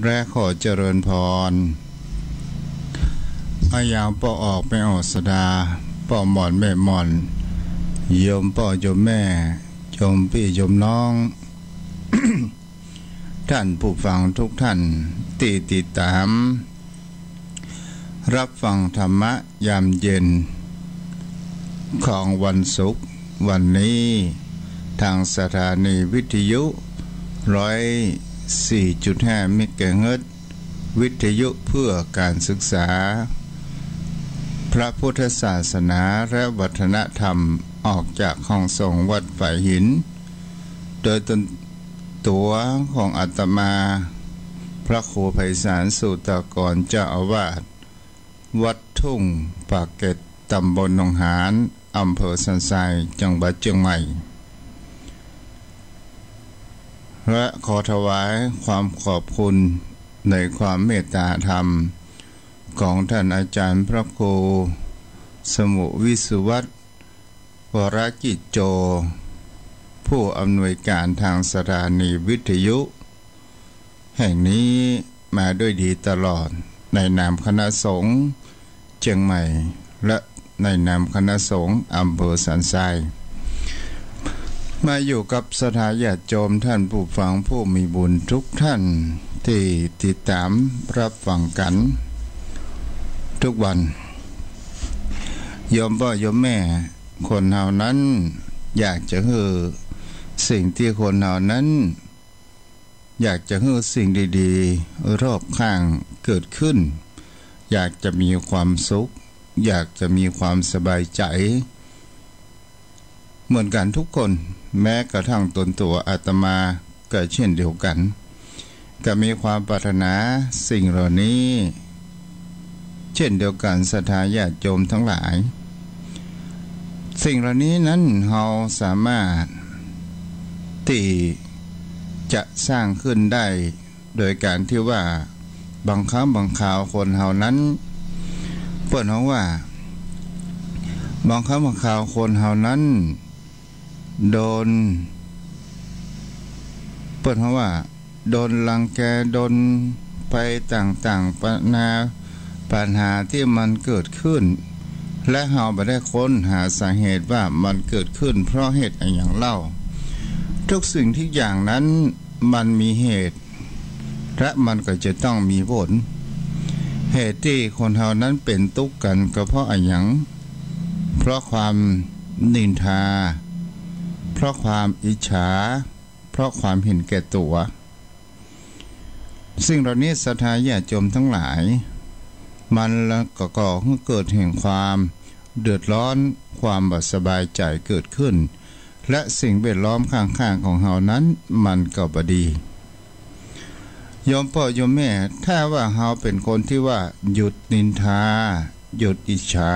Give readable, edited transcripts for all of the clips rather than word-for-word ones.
และขอเจริญพรอายาวป่อออกไปออกสดาป่อหมอนแม่หมอนโยมป่อโยมแม่โยมพี่โยมน้อง ท่านผู้ฟังทุกท่านติดตามรับฟังธรรมะยามเย็นของวันศุกร์วันนี้ทางสถานีวิทยุ104.5 เมกะเฮิรตซ์วิทยุเพื่อการศึกษาพระพุทธศาสนาและวัฒนธรรมออกจากห้องส่งวัดฝ่ายหินโดยตัวของอาตมาพระครูไพศาลสุตกรเจ้าอาวาสวัดทุ่งปากเกร็ดตำบลหนองหานอำเภอสันทรายจังหวัดเชียงใหม่และขอถวายความขอบคุณในความเมตตาธรรมของท่านอาจารย์พระครูสมุวิสุวัตวรกิจโจผู้อำนวยการทางสถานีวิทยุแห่งนี้มาด้วยดีตลอดในนามคณะสงฆ์เชียงใหม่และในนามคณะสงฆ์อำเภอสันทรายมาอยู่กับสถาญาติโยมท่านผู้ฟังผู้มีบุญทุกท่านที่ติดตามรับฟังกันทุกวันโยมพ่อโยมแม่คนเฮานั้นอยากจะให้สิ่งที่คนเฮานั้นอยากจะให้สิ่งดีๆรอบข้างเกิดขึ้นอยากจะมีความสุขอยากจะมีความสบายใจเหมือนกันทุกคนแม้กระทั่งตนตัวอาตมาก็เช่นเดียวกันก็มีความปรารถนาสิ่งเหล่านี้เช่นเดียวกันศรัทธาญาติโยมทั้งหลายสิ่งเหล่านี้นั้นเราสามารถที่จะสร้างขึ้นได้โดยการที่ว่าบางครั้งบางคราวคนเฮานั้นเปิดห้องว่าบางครั้งบางคราวคนเฮานั้นโดนเปิดห้องว่าโดนรังแกโดนไปต่างๆปัญหาที่มันเกิดขึ้นและเฮาไม่ได้ค้นหาสาเหตุว่ามันเกิดขึ้นเพราะเหตุอะไรอย่างเล่าทุกสิ่งทุกอย่างนั้นมันมีเหตุและมันก็จะต้องมีผลเหตุที่คนเฮานั้นเป็นทุกข์กันก็เพราะอะไรอย่างเพราะความนินทาเพราะความอิจฉาเพราะความเห็นแก่ตัวสิ่งเหล่านี้ศรัทธาญาติโยมทั้งหลายมันก็ก่อให้เกิดแห่งความเดือดร้อนความบ่สบายใจเกิดขึ้นและสิ่งแวดล้อมข้างๆของเฮานั้นมันก็บ่ดีโยมพ่อโยมแม่ถ้าว่าเฮาเป็นคนที่ว่าหยุดนินทาหยุดอิจฉา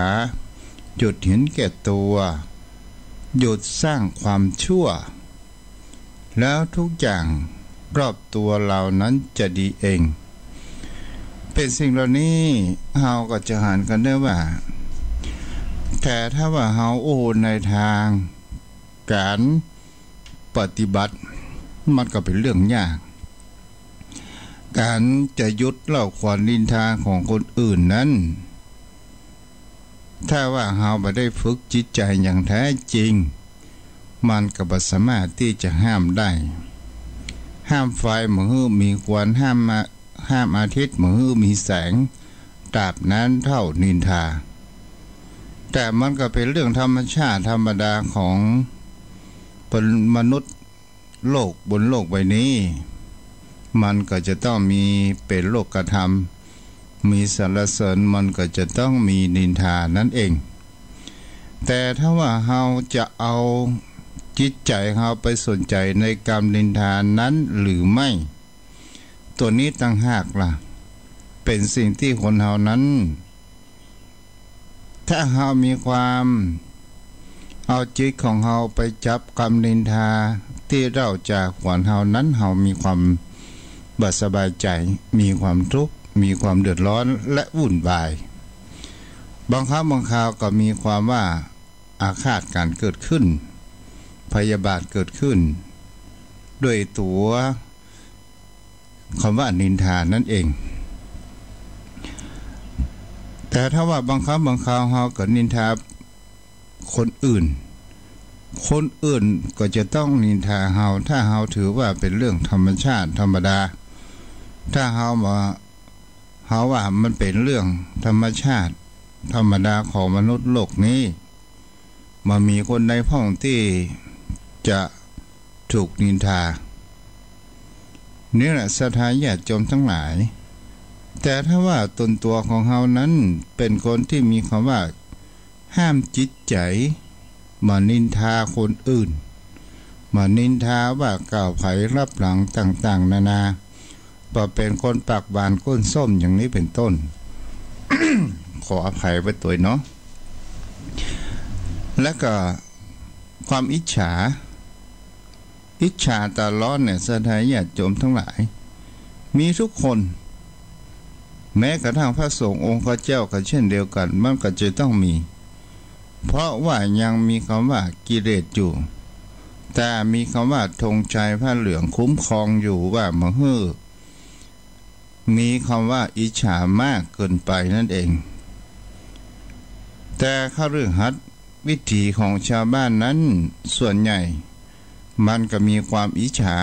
หยุดเห็นแก่ตัวหยุดสร้างความชั่วแล้วทุกอย่างรอบตัวเรานั้นจะดีเองเป็นสิ่งเหล่านี้เฮาก็จะหันกันได้ว่าแต่ถ้าว่าเฮาโอ้ในทางการปฏิบัติมันก็เป็นเรื่องยากการจะยุดเล่าความนินทาของคนอื่นนั้นถ้าว่าเฮาไม่ได้ฝึกจิตใจอย่างแท้จริงมันก็บ่สามารถที่จะห้ามได้ห้ามไฟมือมีควันห้ามอาทิตย์มือมีแสงตราบนั้นเท่านินทาแต่มันก็เป็นเรื่องธรรมชาติธรรมดาของมนุษย์โลกบนโลกใบนี้มันก็จะต้องมีเป็นโลกธรรมมีสรรเสริญมันก็จะต้องมีนินทานั่นเองแต่ถ้าว่าเราจะเอาจิตใจเราไปสนใจในกรรมนินทานั้นหรือไม่ตัวนี้ต่างหากล่ะเป็นสิ่งที่คนเรานั้นถ้าเรามีความเอาจิตของเราไปจับกรรมนินทาที่เราจากขวัญเรานั้นเรามีความบ่สบายใจมีความทุกข์มีความเดือดร้อนและวุ่นวายบางครั้งบางคราวก็มีความว่าอาฆาตการเกิดขึ้นพยาบาทเกิดขึ้นด้วยตัว คำว่านินทานั่นเองแต่ถ้าว่าบางครั้งบางคราวเฮาก็นินทาคนอื่นก็จะต้องนินทาเฮาถ้าเฮาถือว่าเป็นเรื่องธรรมชาติธรรมดาถ้าเฮาว่ามันเป็นเรื่องธรรมชาติธรรมดาของมนุษย์โลกนี้มันมีคนใดพ้องที่จะถูกนินทานี่แหละศรัทธาญาติโยมทั้งหลายแต่ถ้าว่าตนตัวของเฮานั้นเป็นคนที่มีคำว่าห้ามจิตใจมานินทาคนอื่นมานินทาว่ากล่าวไผรับหลังต่างๆนานาพอเป็นคนปากหวานก้นส้มอย่างนี้เป็นต้น ขออภัยไว้ตัวเนาะและก็ความอิจฉาตาร้อนเนี่ยศรัทธาญาติโยมทั้งหลายมีทุกคนแม้กระทั่งพระสงฆ์องค์พระเจ้าก็เช่นเดียวกันมันก็จะต้องมีเพราะว่ายังมีคำว่ากิเลสอยู่แต่มีคำว่าธงชัยผ้าเหลืองคุ้มครองอยู่ว่ามะฮือมีคำว่าอิจฉามากเกินไปนั่นเองแต่ข้าเรื่องหัดวิถีของชาวบ้านนั้นส่วนใหญ่มันก็มีความอิจฉา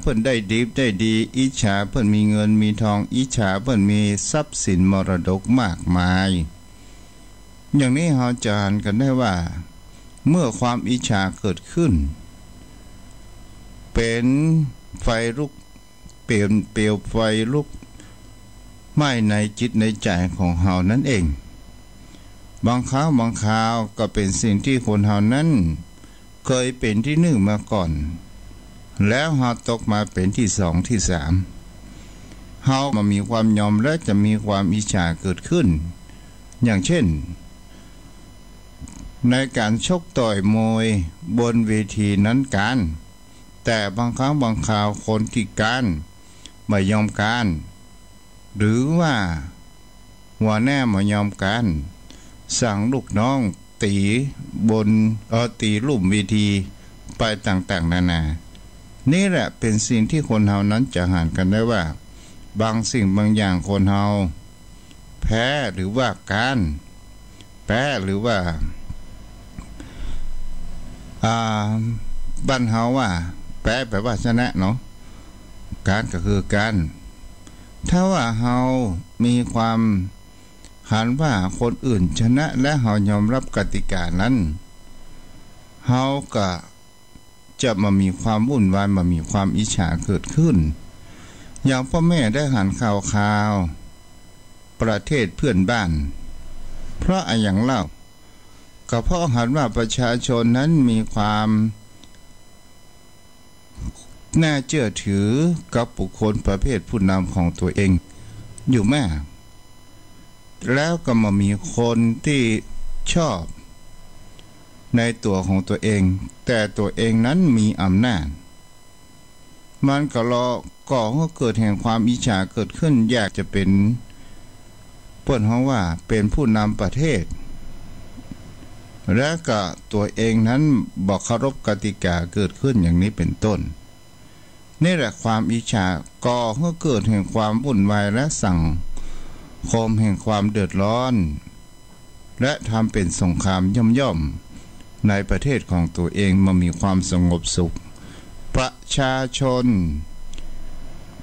เพิ่นได้ดีได้ดีอิจฉาเพิ่นมีเงินมีทองอิจฉาเพิ่นมีทรัพย์สินมรดกมากมายอย่างนี้เราจะอ่านกันได้ว่าเมื่อความอิจฉาเกิดขึ้นเป็นไฟลุกเปลวไฟลุกไหม้ในจิตในใจของเฮานั่นเองบางคราวก็เป็นสิ่งที่คนเฮานั้นเคยเป็นที่หนึ่งมาก่อนแล้วเฮาตกมาเป็นที่สองที่สามเฮามามีความยอมและจะมีความอิจฉาเกิดขึ้นอย่างเช่นในการชกต่อยมวยบนเวทีนั้นการแต่บางครั้งบางคราวคนที่การไม่ยอมการหรือว่าหัวแน่ไม่ยอมการสั่งลูกน้องตีลุ่มเวทีไปต่างๆนานานี่แหละเป็นสิ่งที่คนเฮานั้นจะหานกันได้ว่าบางสิ่งบางอย่างคนเฮาแพ้หรือว่าการแพ้หรือว่าบ้านเฮาว่าแพ้แปลว่าชนะเนาะการก็คือการถ้าว่าเฮามีความหันว่าคนอื่นชนะและเฮายอมรับกติกานั้นเฮาก็จะมามีความวุ่นวายมามีความอิจฉาเกิดขึ้นอย่างพ่อแม่ได้หันข่าวประเทศเพื่อนบ้านเพราะอย่างเล่าก็เพราะหันว่าประชาชนนั้นมีความน่าเชื่อถือกับบุคคลประเภทผู้นำของตัวเองอยู่แม่แล้วก็มามีคนที่ชอบในตัวของตัวเองแต่ตัวเองนั้นมีอำนาจมันก็ก่อให้เกิดแห่งความอิจฉาเกิดขึ้นอยากจะเป็นเปิ้นฮ้องว่าเป็นผู้นำประเทศและก็ตัวเองนั้นบอกเคารพกติกาเกิดขึ้นอย่างนี้เป็นต้นนี่แหละความอิจฉาก่อให้เกิดแห่งความวุ่นวายและสั่งคมแห่งความเดือดร้อนและทำเป็นสงครามย่อมในประเทศของตัวเองมามีความสงบสุขประชาชน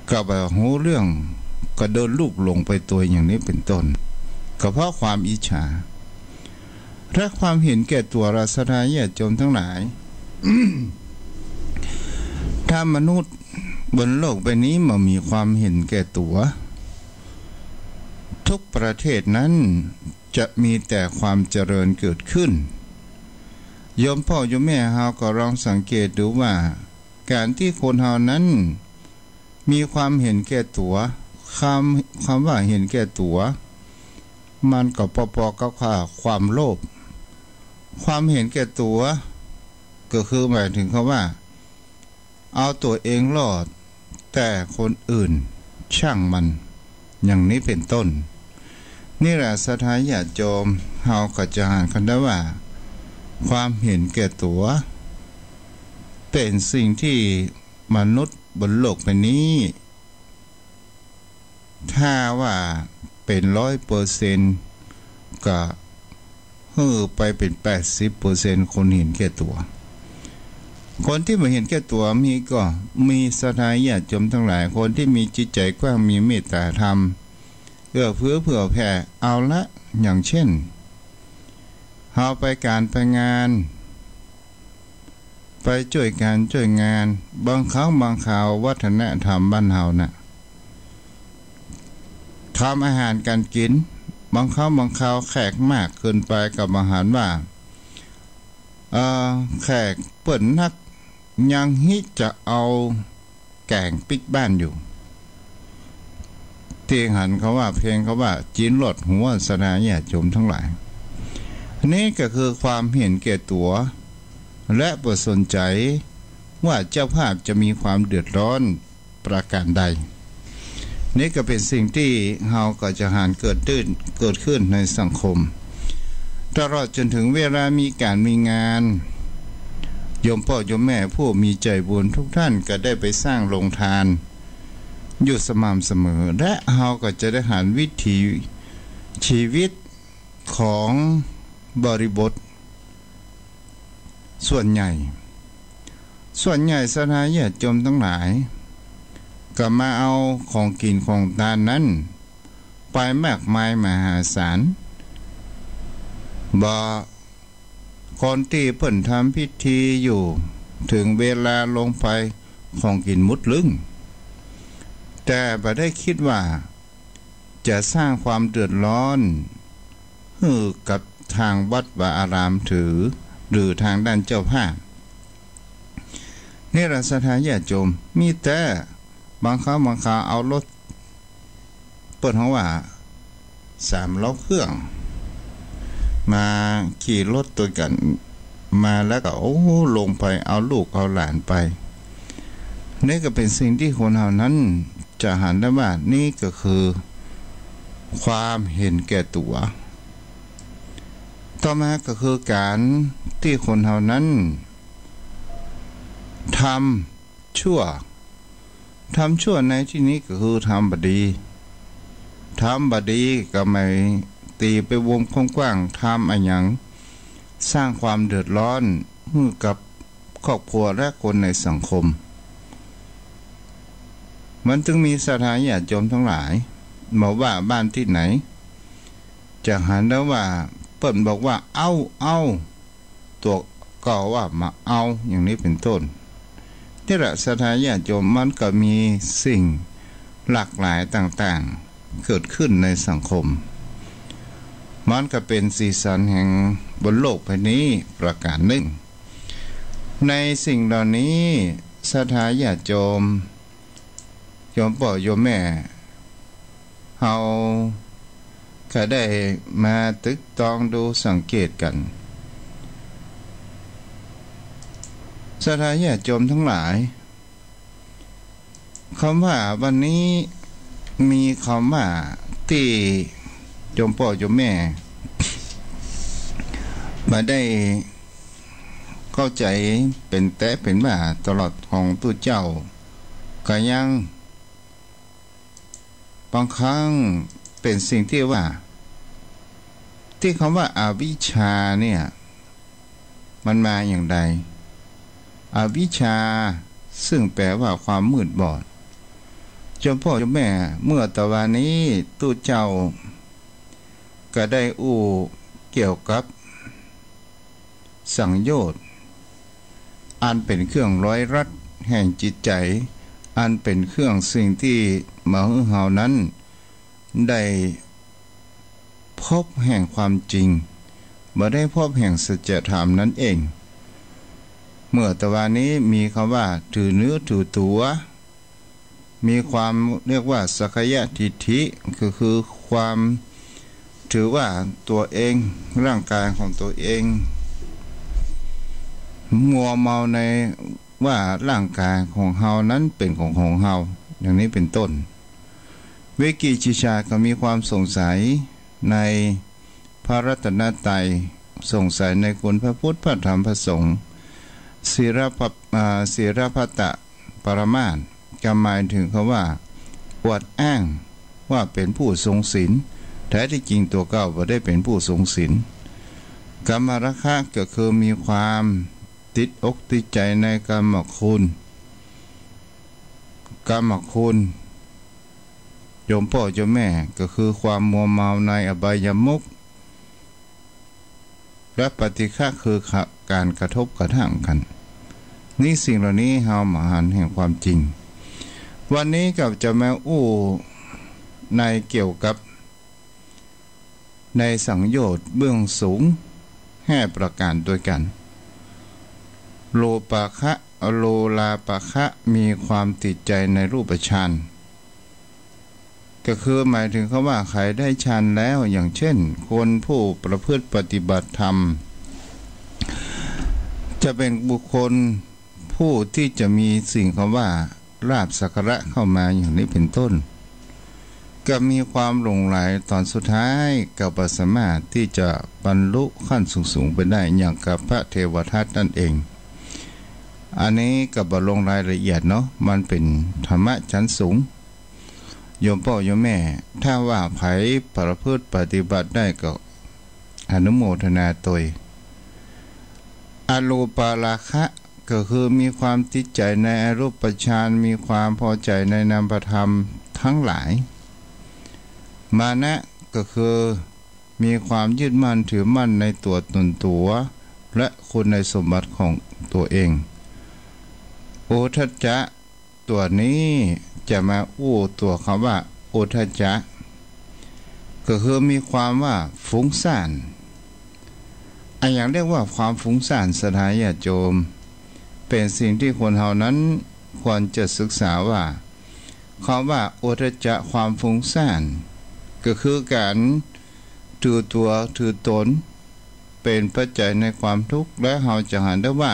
ก็แบบหูเรื่องก็เดินลูกลงไปตัวอย่างนี้เป็นต้นก็เพราะความอิจฉาและความเห็นแก่ตัวราษฎรญาติโยมทั้งหลาย ถ้ามนุษย์บนโลกใบนี้มามีความเห็นแก่ตัวทุกประเทศนั้นจะมีแต่ความเจริญเกิดขึ้นโยมพ่อโยมแม่เฮาก็ลองสังเกตดูว่าการที่คนเฮานั้นมีความเห็นแก่ตัวคำว่าเห็นแก่ตัวมันก็ปอๆกับความโลภความเห็นแก่ตัวก็คือหมายถึงคำว่าเอาตัวเองรอดแต่คนอื่นช่างมันอย่างนี้เป็นต้นนี่แหละศรัทธาญาติโยมเฮาก็จะอ่านกันได้ว่าความเห็นแก่ตัวเป็นสิ่งที่มนุษย์ บนโลกใบนี้ถ้าว่าเป็น100%ก็ไปเป็น80%คนเห็นแก่ตัวคนที่ไม่เห็นแก่ตัวมีก็มีศรัทธาญาติโยมทั้งหลายคนที่มีจิตใจกว้างมีเมตตาธรรมเอื้อเฟื้อเผื่อแผ่เอาละอย่างเช่นเฮาไปการไปงานไปช่วยการช่วยงานบางครั้งบางคราววัฒนธรรมบ้านเฮาน่ะทำอาหารการกินบางครั้งบางคราวแขกมากเกินไปกับอาหารว่าแขกเปิ่นนักยังฮิจะเอาแกงปิกบ้านอยู่เตียงหันเขาว่าเพลงเขาว่าจีนหลดหัวสนาญาติโยมทั้งหลายนี่ก็คือความเห็นแก่ตัวและบ่สนใจว่าเจ้าภาพจะมีความเดือดร้อนประการใดนี่ก็เป็นสิ่งที่เฮาก็จะหานเกิดขึ้นในสังคมตลอดจนถึงเวลามีการมีงานโยมพ่อโยมแม่ผู้มีใจบุญทุกท่านก็ได้ไปสร้างโรงทานอยู่สม่ำเสมอและเฮาก็จะได้หาวิถีชีวิตของบริบทส่วนใหญ่ศรัทธาญาติโยมทั้งหลายก็มาเอาของกินของทานนั้นไปมากมายมหาศาลบ่คนที่เพิ่นทำพิธีอยู่ถึงเวลาลงไปของกินมุดลึงแต่บ่ได้คิดว่าจะสร้างความเดือดร้อนให้กับทางวัดวาอารามถือหรือทางด้านเจ้าภาพนี่ศรัทธาญาติโยมมีแต่บางครั้งบางคราวเอารถเปิดห้องว่า3 ล้อเครื่องมาขี่รถตัวกันมาแล้วก็ลงไปเอาลูกเอาหลานไปนี่ก็เป็นสิ่งที่คนเหล่านั้นจะหันได้ว่านี่ก็คือความเห็นแก่ตัวต่อมาก็คือการที่คนเหล่านั้นทำชั่วในที่นี้ก็คือทำบดีก็ไม่ตีไปวงกว้างทำอะไรอย่างสร้างความเดือดร้อนให้กับครอบครัวและคนในสังคมมันจึงมีศรัทธาญาติโยมทั้งหลายบอกว่าบ้านที่ไหนจะหันได้ว่าเปิ้นบอกว่าเอาตัวก็ว่ามาเอาอย่างนี้เป็นต้นนี่แหละศรัทธาญาติโยมมันก็มีสิ่งหลากหลายต่างๆเกิดขึ้นในสังคมมันก็เป็นสีสันแห่งบนโลกใบนี้ประการหนึ่งในสิ่งเหล่านี้ศรัทธาญาติโยมพ่อโยมแม่เฮาก็ได้มาตึกตองดูสังเกตกันศรัทธาญาติโยมทั้งหลายคำว่าวันนี้มีคำว่าที่โยมพ่อโยมแม่มาได้เข้าใจเป็นแต่เป็นว่าตลอดของตัวเจ้าก็ยังบางครั้งเป็นสิ่งที่ว่าที่คำว่าอวิชชาเนี่ยมันมาอย่างใดอวิชชาซึ่งแปลว่าความมืดบอดโยมพ่อโยมแม่เมื่อตะวันนี้ตู้เจ้าก็ได้เกี่ยวกับสังโยชน์อันเป็นเครื่องร้อยรัดแห่งจิตใจอันเป็นเครื่องสิ่งที่มหึเฮานั้นได้พบแห่งความจริงบ่ได้พบแห่งสัจธรรมนั่นเองเมื่อตะวันนี้มีคำว่าถือเนื้อถือตัวมีความเรียกว่าสักยะทิฏฐิคือความถือว่าตัวเองร่างกายของตัวเองมัวเมาในว่าร่างกายของเฮานั้นเป็นของเฮาอย่างนี้เป็นต้นวิกิจิชาก็มีความสงสัยในพระรัตนตรัยสงสัยในคุณพระพุทธพระธรรมพระสงฆ์ศีรพัตตปรมาส ก็หมายถึงคำว่าอวดอ้างว่าเป็นผู้ทรงศีลแท้ที่จริงตัวเก่าบ่ได้เป็นผู้ทรงศีลกามราคะก็คือมีความติดอกติดใจในกามคุณโยมพ่อโยมแม่ก็คือความมัวเมาในอบายมุขและปฏิฆะคือการกระทบกระทั่งกันนี่สิ่งเหล่านี้เฮามาหันแห่งความจริงวันนี้กับจะมาอู้ในเกี่ยวกับในสังโยชน์เบื้องสูง5ประการด้วยกันโลปะคะโลลาปะคะมีความติดใจในรูปฌานก็คือหมายถึงเขาว่าใครได้ฌานแล้วอย่างเช่นคนผู้ประพฤติปฏิบัติธรรมจะเป็นบุคคลผู้ที่จะมีสิ่งคำว่าลาภสักการะเข้ามาอย่างนี้เป็นต้นก็มีความหลงไหลตอนสุดท้ายกับสามารถที่จะบรรลุขั้นสูงๆไปได้อย่างกับพระเทวทัตนั่นเองอันนี้กับบรรลุรายละเอียดเนาะมันเป็นธรรมะชั้นสูงโยมพ่อโยมแม่ถ้าว่าไผประพฤติปฏิบัติได้ก็อนุโมทนาตยอรูปราคะก็คือมีความติดใจในอรูปฌานมีความพอใจในนามธรรมทั้งหลายมานะก็คือมีความยึดมั่นถือมั่นในตัวตนตัวและคุณในสมบัติของตัวเองโอทัจจะตัวนี้จะมาอู้ตัวคำว่าโอทัจจะก็คือมีความว่าฟุ้งซ่านอันอย่างเรียกว่าความฟุ้งซ่านสถาญาโจมเป็นสิ่งที่คนเฮานั้นควรจะศึกษาว่าคำว่าโอทัจจะความฟุ้งซ่านก็คือการถือตัวถือตนเป็นปัจจัยในความทุกข์และเฮาจะเห็นได้ว่า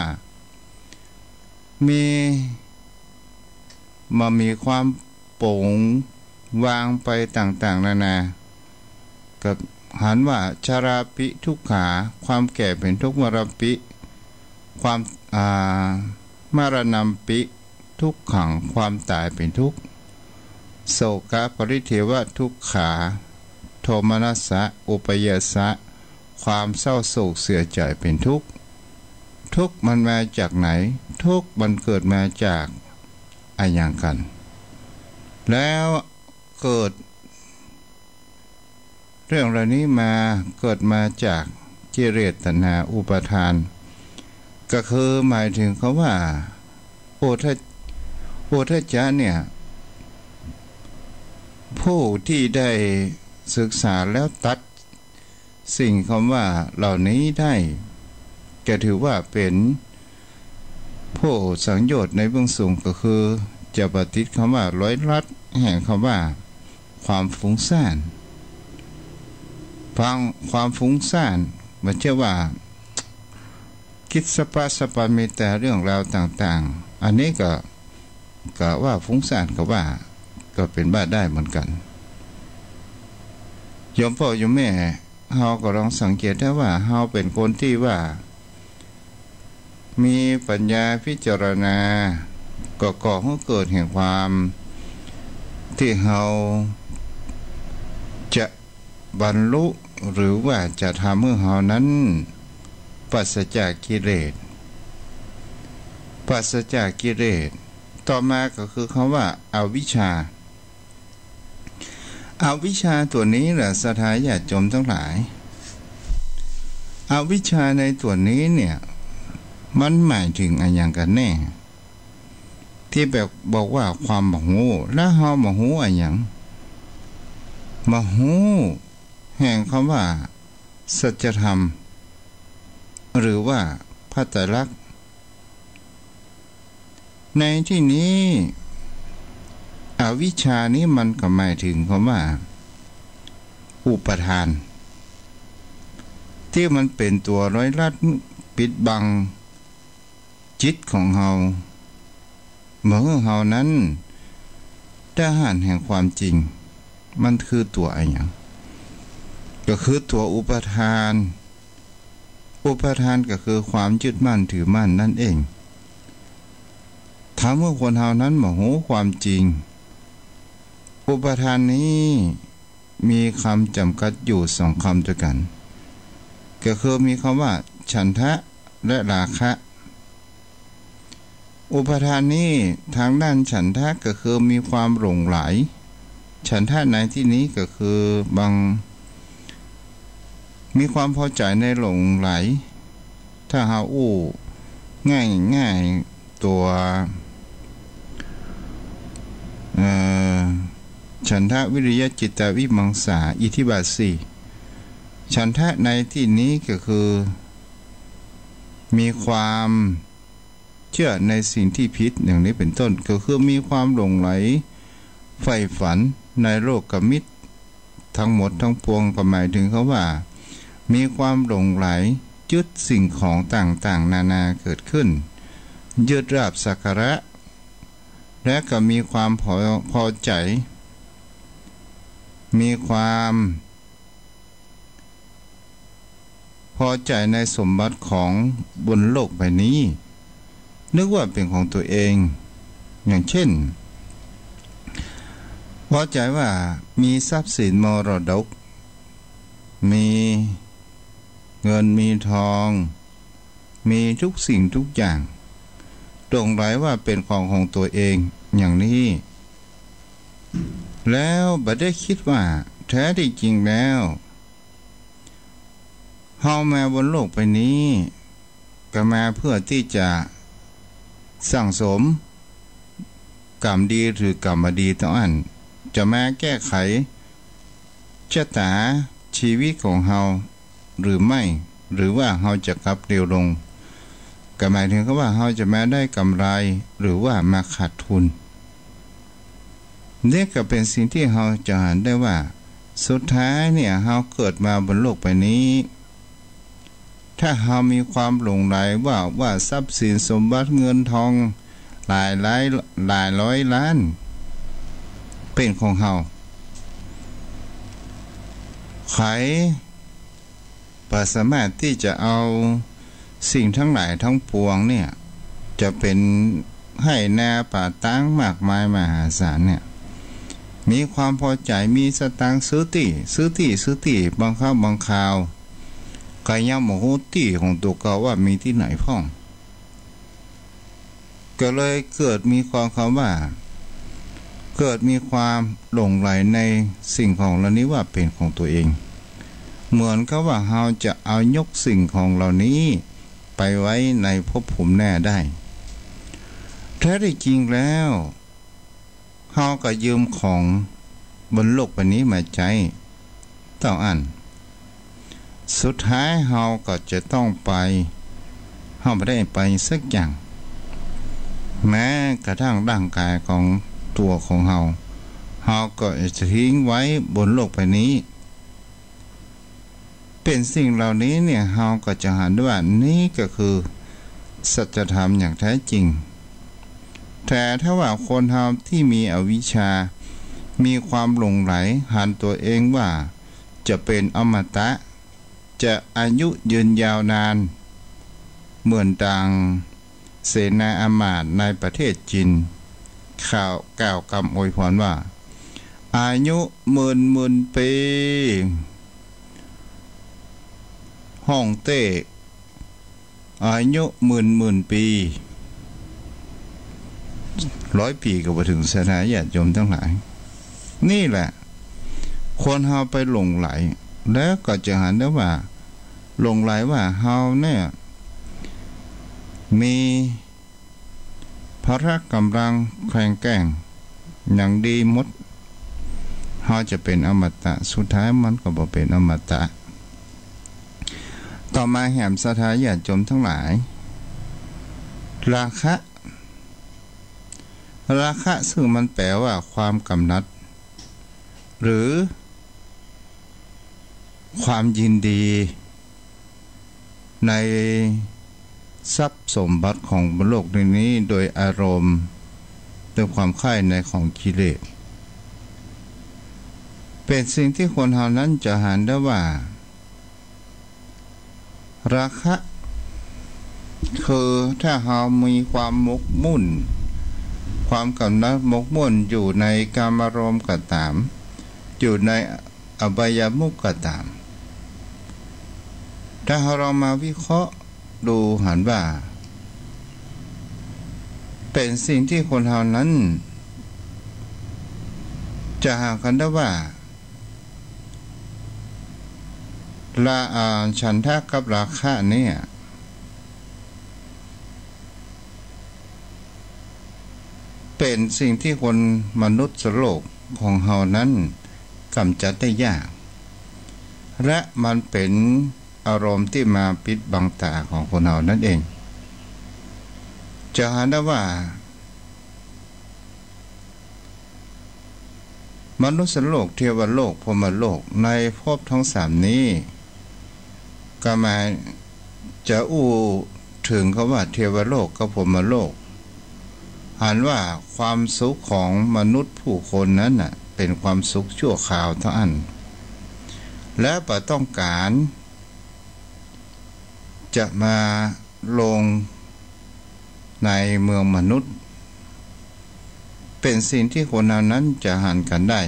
มีความโปร่งวางไปต่างๆนานากับหันว่าชาราปิทุกขาความแก่เป็นทุกข์มรปิความมรณะปิทุกขังความตายเป็นทุกข์โศกะปริเทวะทุกขาโทมนัสสะอุปยาสะความเศร้าโศกเสียใจเป็นทุกข์ทุกข์มันมาจากไหนทุกข์มันเกิดมาจากอะไรอย่างกันแล้วเกิดเรื่องเหล่านี้มาเกิดมาจากกิเลสตัณหาอุปาทานก็คือหมายถึงเขาว่าโอทัจจะเนี่ยผู้ที่ได้ศึกษาแล้วตัดสิ่งคำว่าเหล่านี้ได้จะถือว่าเป็นผู้สังโยชน์ในเบื้องสูงก็คือจะปฏิบัติคำว่าร้อยลัดแห่งคำว่าความฟุ้งซ่านฟังความฟุ้งซ่านมันเชื่อว่าคิดสปะมีแต่เรื่องราวต่างๆอันนี้ก็ว่าฟุ้งซ่านก็เป็นบ้าได้เหมือนกันโยมพ่อโยมแม่เฮาก็ลองสังเกตได้ว่าเฮาเป็นคนที่ว่ามีปัญญาพิจารณาก็ก่อให้เกิดแห่งความที่เฮาจะบรรลุหรือว่าจะทำให้เฮานั้นปราศจากกิเลสต่อมาก็คือคำว่าอวิชชาตัวนี้แหละสถาญาติโยมทั้งหลายอวิชชาในตัวนี้เนี่ยมันหมายถึงอะไรอย่างกันแน่ที่แบบบอกว่าความโมโหแล้วเฮาโมโหอะไรอย่างโมโหแห่งคำว่าสัจธรรมหรือว่าพระไตรลักษณ์ในที่นี้อวิชชานี้มันก็หมายถึงคำว่าอุปทานที่มันเป็นตัวร้อยลัดปิดบังจิตของเฮาเมื่อเฮานั้นได้หันแห่งความจริงมันคือตัวอะไรอย่างก็คือตัวอุปทานก็คือความยึดมั่นถือมั่นนั่นเอง ถามว่าคนเฮานั้นบ่ฮู้ความจริงอุปทานนี้มีคำจำกัดอยู่สองคำด้วยกันก็คือมีคำว่าฉันทะและราคะอุปทานนี้ทางด้านฉันทะก็คือมีความหลงไหลฉันทะในที่นี้ก็คือบางมีความพอใจในหลงไหลถ้าหาอู้ง่ายตัวฉันทะวิริยะจิตตวิมังสาอิทธิบาทสี่ฉันทะในที่นี้ก็คือมีความเชื่อในสิ่งที่ผิดอย่างนี้เป็นต้นก็คือมีความหลงไหลใฝ่ฝันในโลกมิตรทั้งหมดทั้งปวงก็หมายถึงเขาว่ามีความหลงไหลยึดสิ่งของต่างๆนานาเกิดขึ้นยึดราบสักการะและก็มีความพอใจมีความพอใจในสมบัติของบนโลกใบนี้นึกว่าเป็นของตัวเองอย่างเช่นพอใจว่ามีทรัพย์สินมรดกมีเงินมีทองมีทุกสิ่งทุกอย่างตรงไหลว่าเป็นของตัวเองอย่างนี้แล้วบัดได้คิดว่าแท้ที่จริงแล้วเฮามาบนโลกใบนี้ก็มาเพื่อที่จะสั่งสมกรรมดีหรือกรรมไม่ดีต่ออันจะมาแก้ไขชะตาชีวิตของเฮาหรือไม่หรือว่าเฮาจะกลับเร็วลงก็หมายถึงว่าเฮาจะมาได้กำไรหรือว่ามาขาดทุนนี่ก็เป็นสิ่งที่เฮาจะเห็นได้ว่าสุดท้ายเนี่ยเฮาเกิดมาบนโลกใบนี้ถ้าเฮามีความหลงไหลว่าทรัพย์สินสมบัติเงินทองหลายร้อยล้านเป็นของเฮาใครประสามารถที่จะเอาสิ่งทั้งหลายทั้งปวงเนี่ยจะเป็นให้แน่ป่าตั้งมากมายมหาศาลเนี่ยมีความพอใจมีสตางค์ซื้อที่บางครั้งบางคราวก็ยังโมโหที่ของตัวเก่าว่ามีที่ไหนพ่องก็เลยเกิดมีความคำว่าเกิดมีความหลงไหลในสิ่งของเหล่านี้ว่าเป็นของตัวเองเหมือนกับว่าเราจะเอายกสิ่งของเหล่านี้ไปไว้ในภพภูมิแน่ได้แท้ที่จริงแล้วเราก็ยืมของบนโลกใบนี้มาใช้ต้องอันสุดท้ายเราก็จะต้องไปเราไม่ได้ไปสักอย่างแม้กระทั่งร่างกายของตัวของเราก็จะทิ้งไว้บนโลกใบนี้เป็นสิ่งเหล่านี้เนี่ยเราก็จะเห็นได้ว่านี่ก็คือสัจธรรมอย่างแท้จริงแต่ถ้าว่าคนเราที่มีอวิชชามีความหลงไหลหันตัวเองว่าจะเป็นอมตะจะอายุยืนยาวนานเหมือนดังเสนาอมาตย์ในประเทศจีนข่าวกล่าวคำอวยพรว่าอายุหมื่นปีห้องเต้อายุหมื่นปี100 ปีก็บ่ถึงสถานญาติโยมทั้งหลายนี่แหละคนเฮาไปหลงไหลแล้วก็จะเห็นได้ว่าหลงไหลว่าเฮาเนี่ยมีพละกำลังแข็งแกร่งอย่างดีหมดเฮาจะเป็นอมตะสุดท้ายมันก็บ่เป็นอมตะต่อมาแห่มสถานญาติโยมทั้งหลายราคะซึ่งมันแปลว่าความกำหนัดหรือความยินดีในทรัพย์สมบัติของโลกนี้โดยอารมณ์ด้วยความใคร่ในของกิเลสเป็นสิ่งที่คนเหล่านั้นจะหันได้ว่าราคะคือถ้าเรามีความหมกมุ่น ความกำนัดหมกมุ่นอยู่ในกามารมณ์ก็ตามอยู่ในอบายามุขก็ตามถ้าเรามาวิเคราะห์ดูหันว่าเป็นสิ่งที่คนเรานั้นจะหากันได้ว่าฉันทะกับราคะเนี่ยเป็นสิ่งที่คนมนุษย์โลกของเฮานั้นกำจัดได้ยากและมันเป็นอารมณ์ที่มาปิดบังตาของคนเฮานั่นเองจะหาได้ว่ามนุษย์โลกเทวโลกพรหมโลกในภพทั้งสามนี้ก็มาจะถึงเขาว่าเทวโลกกับพรหมโลกหันว่าความสุขของมนุษย์ผู้คนนั้นน่ะเป็นความสุขชั่วคราวเท่านั้นและประต้องการจะมาลงในเมืองมนุษย์เป็นสิ่งที่คนนั้นจะหันกันได้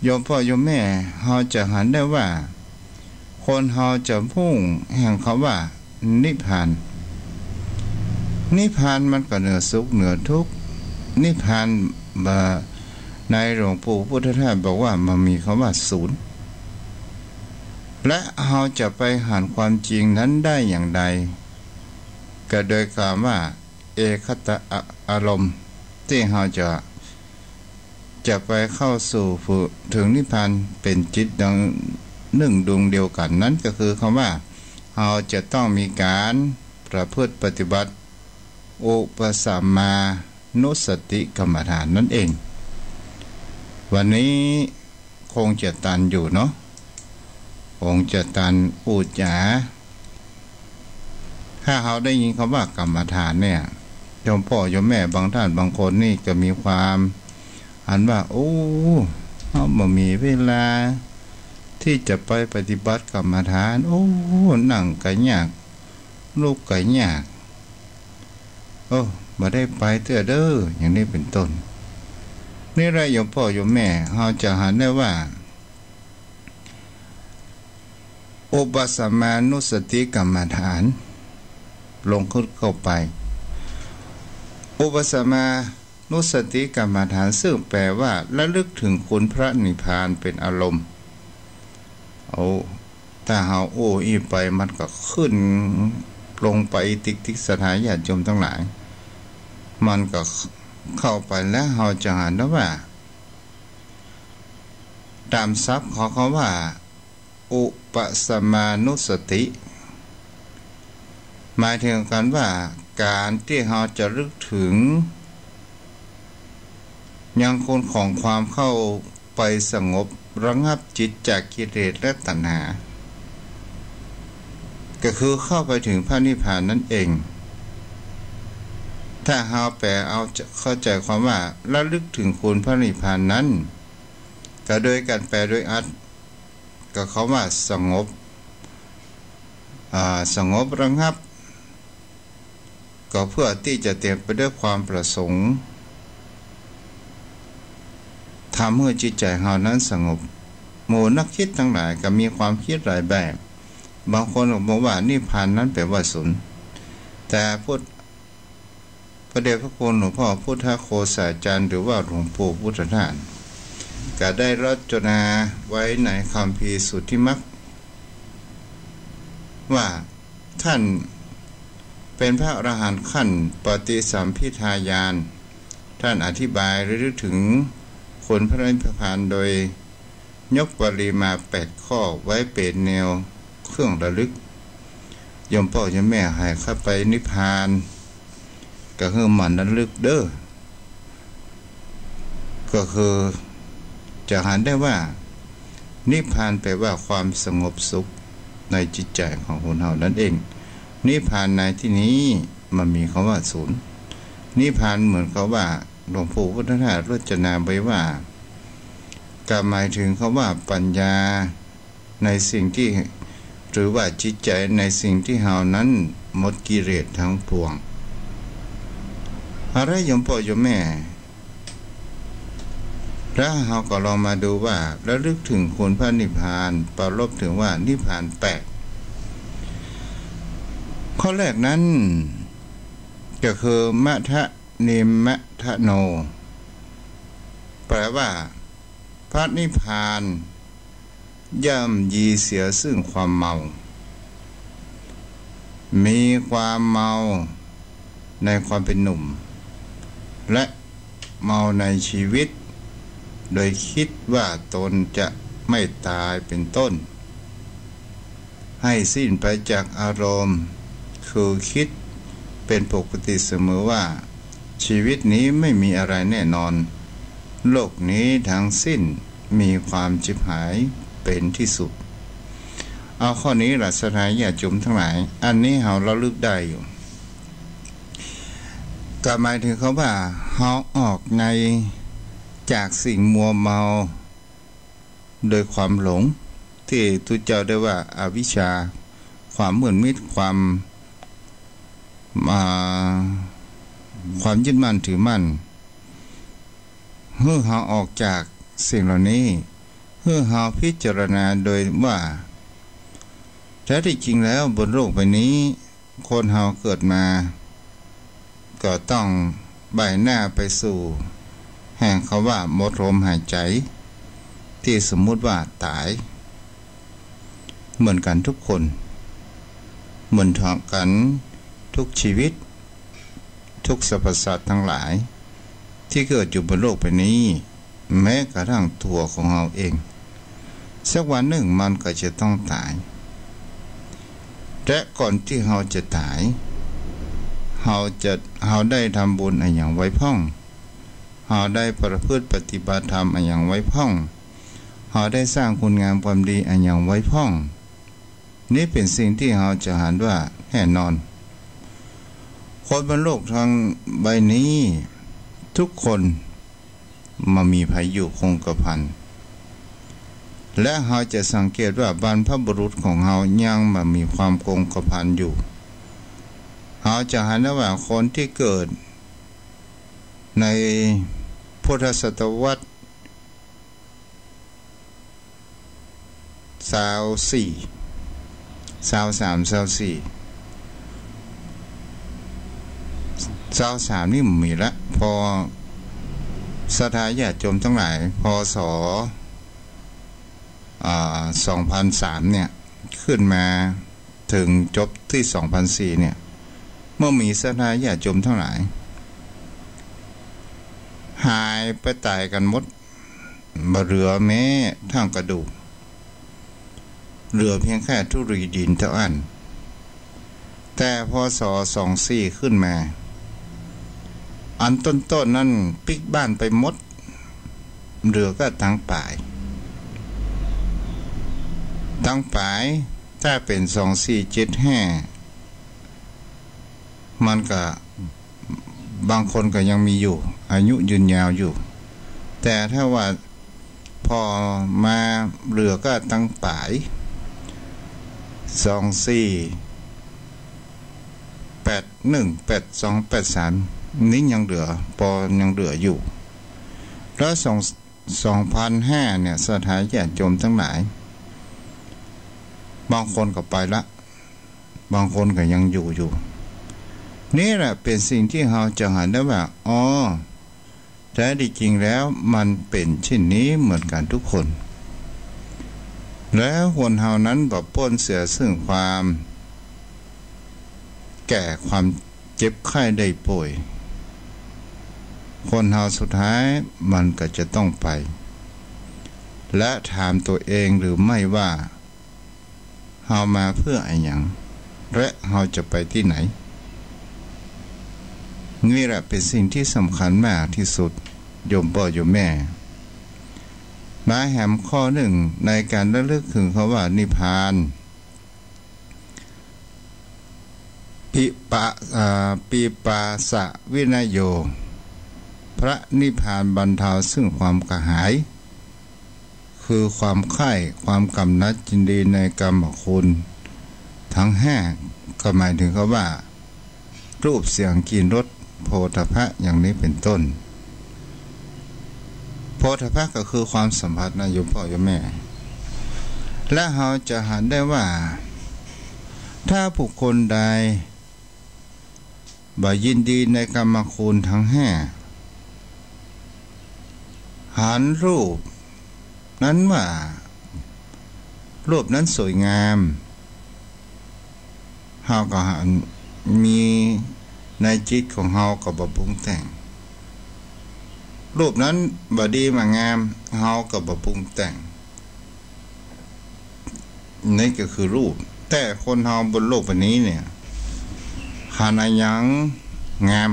โยมพ่อโยมแม่เราจะหันได้ว่าคนเราจะพุ่งแห่งคำว่านิพพานนิพพานมันก็เหนือสุขเหนือทุกข์นิพพานในหลวงปู่พุทธทาสบอกว่ามันมีคำว่าศูนย์และเราจะไปหันความจริงนั้นได้อย่างใดก็โดยคำว่าเอคตะอารมณ์ที่เราจะไปเข้าสู่ถึงนิพพานเป็นจิตดังหนึ่งดวงเดียวกันนั้นก็คือคำว่าเราจะต้องมีการประพฤติปฏิบัติอุปสัมมานุสติกรรมฐานนั่นเองวันนี้คงจะตันอยู่เนาะคงจะตันพูดจาถ้าเขาได้ยินคำว่ากรรมฐานเนี่ยโยมพ่อโยมแม่บางท่านบางคนนี่ก็มีความหันว่าโอ้เขาบ่มีเวลาที่จะไปปฏิบัติกรรมฐานโอ้นั่งก็ยากลูกก็ยากบ่ได้ไปเตื้อเด้ออย่างนี้เป็นต้นนี่ไรโยมพ่อโยมแม่เราจะหันได้ว่าอุปสัมมานุสติกรรมฐานลงเข้าไปอุปสัมมานุสติกรรมฐานซึ่งแปลว่าระลึกถึงคุณพระนิพพานเป็นอารมณ์ถ้าเราอีไปมันก็ขึ้นลงไปติกสถานญาติโยมทั้งหลายมันก็เข้าไปแล้วเราจะเห็นได้ว่าตามศัพท์ของเขาว่าอุปสัมมานุสติหมายถึงกันว่าการที่เราจะรึกถึงยังคนของความเข้าไปสงบระงับจิตจากกิเลสและตัณหาก็คือเข้าไปถึงพระนิพพานนั่นเองถ้าเราแปลเอาเข้าใจความว่าระลึกถึงคุณพระนิพพานนั้นก็โดยการแปลโดยอัตก็เขาว่าสงบระงับก็เพื่อที่จะเต็มไปด้วยความประสงค์ทำให้จิตใจเรานั้นสงบหมู่นักคิดทั้งหลายก็มีความคิดหลายแบบบางคนบอกว่านิพพานนั้นแปลว่าศูนย์แต่พระเดชพระคุณหลวงพ่อพุทธโฆษาจารย์หรือว่าหลวงปู่พุทธทาสก็ได้รจนาไว้ในคัมภีร์สุทธิมรรคว่าท่านเป็นพระอรหันต์ขั้นปฏิสัมภิทาญาณท่านอธิบายหรือถึงคุณพระนิพพานโดยยกปริมา8ข้อไว้เป็นแนวเครื่องระลึกโยมพ่อโยมแม่ให้เข้าไปนิพพานก็คือมันระลึกเด้อก็คือจะหันได้ว่านิพพานแปลว่าความสงบสุขในจิตใจของคนเรานั่นเองนิพพานในที่นี้มันมีคำว่าศูนย์นิพพานเหมือนเขาว่าหลวงปู่พุทธทาสรจนาไว้ว่าก็หมายถึงคำว่าปัญญาในสิ่งที่หรือว่าจิตใจในสิ่งที่เรานั้นหมดกิเลสทั้งปวง อะไรโยมพ่อโยมแม่แล้วเราก็ลองมาดูว่าระลึกถึงคุณพระนิพพานปรารภถึงว่านิพพานแปดข้อแรกนั้นก็คือมะทะเนมะทะโนแปลว่าพระนิพพานย่ำยีเสียซึ่งความเมามีความเมาในความเป็นหนุ่มและเมาในชีวิตโดยคิดว่าตนจะไม่ตายเป็นต้นให้สิ้นไปจากอารมณ์คือคิดเป็นปกติเสมอว่าชีวิตนี้ไม่มีอะไรแน่นอนโลกนี้ทั้งสิ้นมีความชิบหายเป็นที่สุดเอาข้อนี้ล่ะสถานญาติโยมทั้งหลายอันนี้เราระลึกได้อยู่ก็หมายถึงเขาว่าเราออกในจากสิ่งมัวเมาโดยความหลงที่ตุเจ้าได้ว่าอวิชชาความมืดมิดความยึดมั่นถือมั่นเมื่อเราออกจากสิ่งเหล่านี้เมื่อเราพิจารณาโดยว่าแท้ที่จริงแล้วบนโลกใบนี้คนเราเกิดมาก็ต้องใบหน้าไปสู่แห่งเขาว่าหมดลมหายใจที่สมมุติว่าตายเหมือนกันทุกคนเหมือนกันทุกชีวิตทุกสรรพสัตว์ทั้งหลายที่เกิดอยู่บนโลกใบนี้แม้กระทั่งตัวของเราเองสักวันหนึ่งมันก็จะต้องตายและก่อนที่เราจะตายเราได้ทำบุญอะไรอย่างไว้พ่องเราได้ประพฤติปฏิบัติธรรมอะไรอย่างไว้พ่องเราได้สร้างคุณงามความดีอะไรอย่างไว้พ่องนี่เป็นสิ่งที่เราจะหันว่าแน่นอนคนบนโลกทางใบนี้ทุกคนมามีภัยอยู่คงกระพันและเราจะสังเกตว่าบรรพบุรุษของเรายังมามีความคงกระพันอยู่เราจะเห็นได้ว่าคนที่เกิดในพุทธศตวรรษ23นี่มีละพอสถานญาติโยมทั้งหลายพศ2003เนี่ยขึ้นมาถึงจบที่2004เนี่ยเมื่อมีสถานญาติโยมทั้งหลายหายไปตายกันหมดบ่เหลือแม้ทั้งกระดูกเหลือเพียงแค่ธุลีดินเท่านั้นแต่พศ24ขึ้นมาอันต้นนั้นปิกบ้านไปหมดเหลือก็ตั้งป่ายถ้าเป็น2475มันก็บางคนก็ยังมีอยู่อายุยืนยาวอยู่แต่ถ้าว่าพอมาเหลือก็ตั้งป่าย24818283นี้ยังเหลือยังเหลืออยู่แล้ว2005เนี่ยสถานญาติโยมทั้งหลายบางคนก็ไปละบางคนก็ยังอยู่นี่แหละเป็นสิ่งที่เราจะเห็นได้ว่าแท้จริงแล้วมันเป็นเช่นนี้เหมือนกันทุกคนแล้วคนเฮานั้นก็พ้นเสียซึ่งความแก่ความเจ็บไข้ได้ป่วยคนเฮาสุดท้ายมันก็จะต้องไปและถามตัวเองหรือไม่ว่าเฮามาเพื่ออะไรอย่างและเฮาจะไปที่ไหนนี่แหละเป็นสิ่งที่สำคัญมากที่สุดโยมพ่อโยมแม่มาแหมข้อหนึ่งในการระลึกถึงคำว่านิพพานปีปาสะวินโยพระนิพพานบรรเทาซึ่งความกระหายคือความใคร่ความกำหนัดยินดีในกรรมคุณทั้ง5ก็หมายถึงคำว่ารูปเสียงกลิ่นรสผ โพธพะอย่างนี้เป็นต้นโพธพะก็คือความสัมผัสนะโยมพ่อโยมแม่และเราจะหันได้ว่าถ้าบุคคลใดบ่ยินดีในกรรมคุณทั้งห้าหันรูปนั้นว่ารูปนั้นสวยงามเฮาก็หันมีในจิตของเฮาก็บ่ปรุงแต่งรูปนั้นบ่ดีมางามเฮาก็บ่ปรุงแต่งนี่ก็คือรูปแต่คนเฮาบนโลกใบนี้เนี่ยหาอะไรยังงาม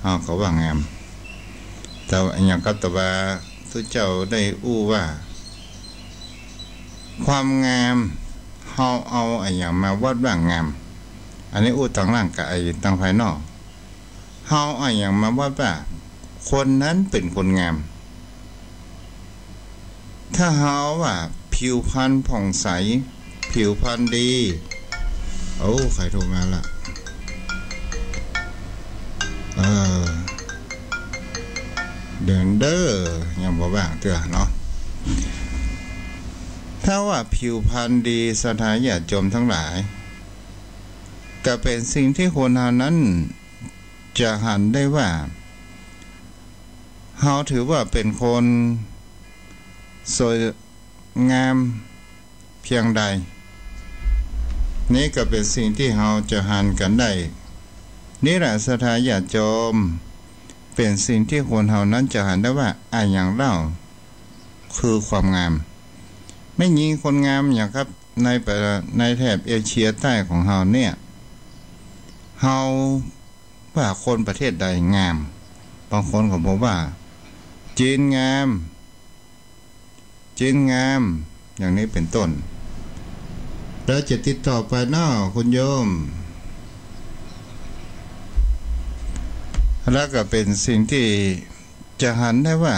เฮาก็ว่างามแต่อย่างก็ตว่าทุกเจ้าได้อู้ว่าความงามเฮาเอาอย่างมาวัดว่างามอันนี้อู้ทางร่างกายทางภายนอกเฮาอย่างมาวัดว่าคนนั้นเป็นคนงามถ้าเฮาว่าผิวพรรณผ่องใสผิวพรรณดีโอ้ใครโทรมาละเดินเด้อยังบ่บ้างเตือเนาะถ้าว่าผิวพรรณดีสถานญาติโยมทั้งหลายก็เป็นสิ่งที่คนเหล่านั้นจะหันได้ว่าเฮาถือว่าเป็นคนสวยงามเพียงใดนี่ก็เป็นสิ่งที่เฮาจะหันกันได้นี่แหละสถานญาติโยมเป็นสิ่งที่คนเฮานั้นจะหันได้ว่าอย่างเล่าคือความงามไม่มีคนงามอย่างครับในแถบเอเชียใต้ของเฮาเนี่ยเฮาว่าคนประเทศใดงามบางคนก็บอกว่าจีนงามอย่างนี้เป็นต้นแล้วจะติดต่อไปเนาะคุณโยมแล้วก็เป็นสิ่งที่จะหันได้ว่า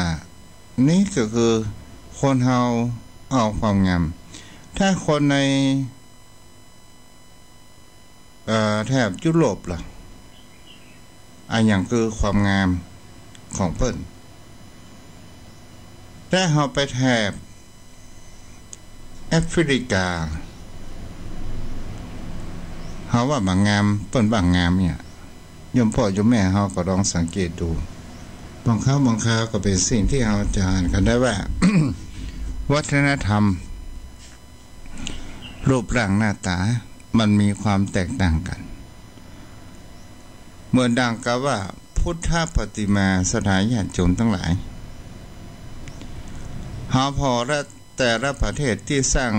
นี่ก็คือคนเฮาเอาความงามถ้าคนในแถบยุโรปล่ะอย่างคือความงามของเพิ่นแต่เฮาไปแถบแอฟริกาเฮาว่าบางงามเปิ้นบางงามเนี่ยโยมพ่อโยมแม่เฮาก็ลองสังเกตดูบางคราวก็เป็นสิ่งที่เฮาจะอ่านกันได้ว่า วัฒนธรรมรูปร่างหน้าตามันมีความแตกต่างกันเหมือนดังกับว่าพุทธปฏิมาสถานญาติโยมทั้งหลายเฮาพอและแต่ละประเทศที่สร้าง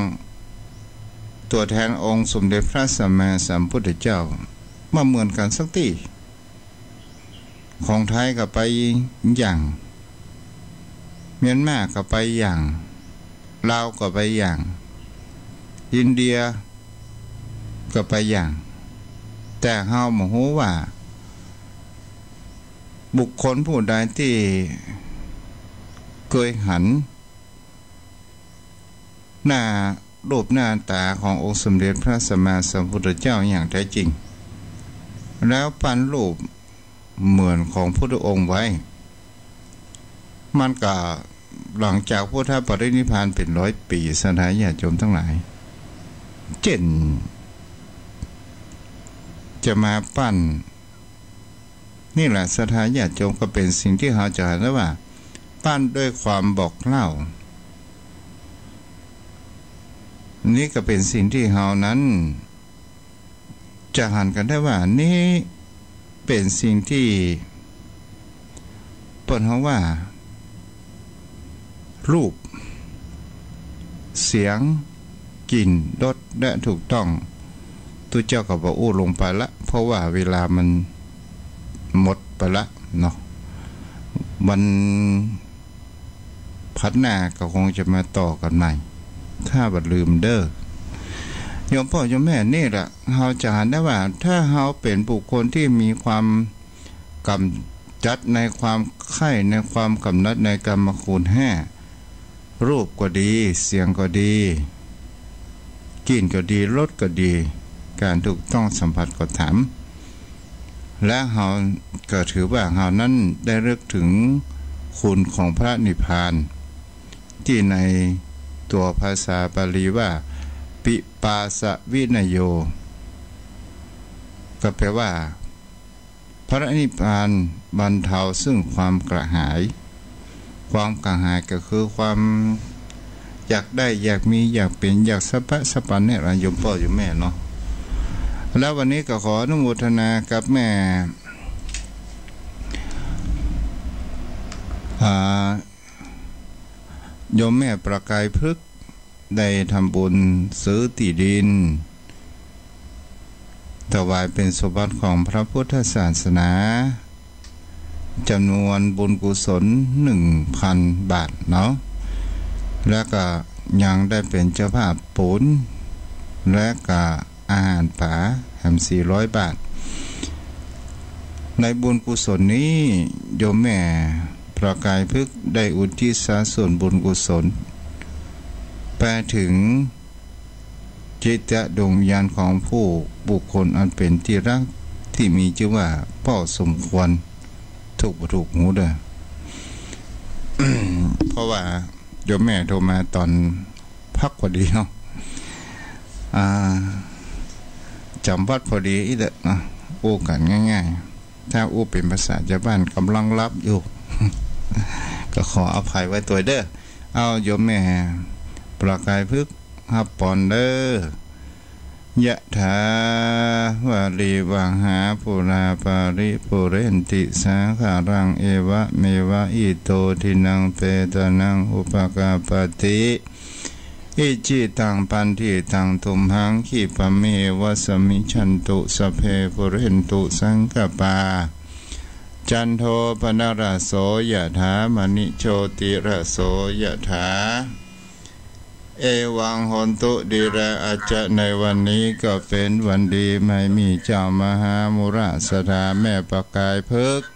ตัวแทนองค์สมเด็จพระสัมมาสัมพุทธเจ้ามาเหมือนกันสักทีของไทยก็ไปอย่างเมียนมาก็ไปอย่างลาวก็ไปอย่างอินเดียก็ไปอย่างแต่เฮาบ่ฮู้ว่าบุคคลผู้ใดที่เคยหันหน้ารูปหน้าตาขององค์สมเด็จพระสัมมาสัมพุทธเจ้าอย่างแท้จริงแล้วปั้นรูปเหมือนของพุทธองค์ไว้มันก็หลังจากพุทธปรินิพพานเป็น100 ปีสถานญาติโยมทั้งหลายเจนจะมาปั้นนี่แหละสถานญาติโยมก็เป็นสิ่งที่เราจะเห็นได้ว่าปั้นด้วยความบอกเล่านี่ก็เป็นสิ่งที่เรานั้นจะหันกันได้ว่านี่เป็นสิ่งที่เปิดเขาว่ารูปเสียงกลิ่นรสและถูกต้องตัวเจ้าก็บอกอู้ลงไปละเพราะว่าเวลามันหมดไปละเนาะมันพัฒนาก็คงจะมาต่อกันใหม่ถ้าบัดลืมเด้อโยมพ่อโยมแม่นี่แหละเราจะเห็นได้ว่าถ้าเราเป็นบุคคลที่มีความกำจัดในความใคร่ในความกำหนัดในกรรมคุณ5รูปก็ดีเสียงก็ดีกลิ่นก็ดีรสก็ดีการถูกต้องสัมผัสก็ถาม และเฮาก็ถือว่าเฮานั้นได้รึกถึงคุณของพระนิพพานที่ในตัวภาษาบาลีว่าปิปาสวินโยก็แปลว่าพระนิพพานบรรเทาซึ่งความกระหายความกระหายก็คือความอยากได้อยากมีอยากเป็นอยากสัพพะสัพพันเนี่ยโยมพ่อโยมแม่เนาะแล้ววันนี้ก็ขออนุโมทนากับแม่โยมแม่ประกายพฤกษ์ได้ทำบุญซื้อที่ดินถวายเป็นสมบัติของพระพุทธศาสนาจำนวนบุญกุศล 1,000 บาทเนาะแล้วก็ยังได้เป็นเจ้าภาพปูนและก็อาหารป่าแหม400 บาทในบุญกุศลนี้โยมแม่ประกายพฤกษ์ได้อุทิศส่วนบุญกุศลไปถึงจิตดวงวิญญาณของผู้บุคคลอันเป็นที่รักที่มีชื่อว่าพ่อสมควรถูกหูเด้อ เพราะว่าโยมแม่โทรมาตอนพักพอดีเนาะจำวัดพอดีอีเด้อเนาะอู้กันง่ายๆถ้าอู้เป็นภาษาชาวบ้านกำลังรับอยู่ ก็ขออภัยไว้ตัวเด้อเอาโยมแม่ประกายพฤกษ์ฮับปอนเด้อยะถาวาลีวังหาปุราปาริปุเรนติสาคารังเอวะเมวะอิโตทินังเปตานังอุปกาปติอิจิตังปันทิตังตุมหังขีปะเมวะสมิชันตุสเพปุเรนตุสังกปาจันโทปนราโสยะถามณิโชติระโสยะถาเอวังหนตุดีระอาจจะในวันนี้ก็เป็นวันดีไม่มีเจ้ามหามุราสธาแม่ประกายพฤกษ์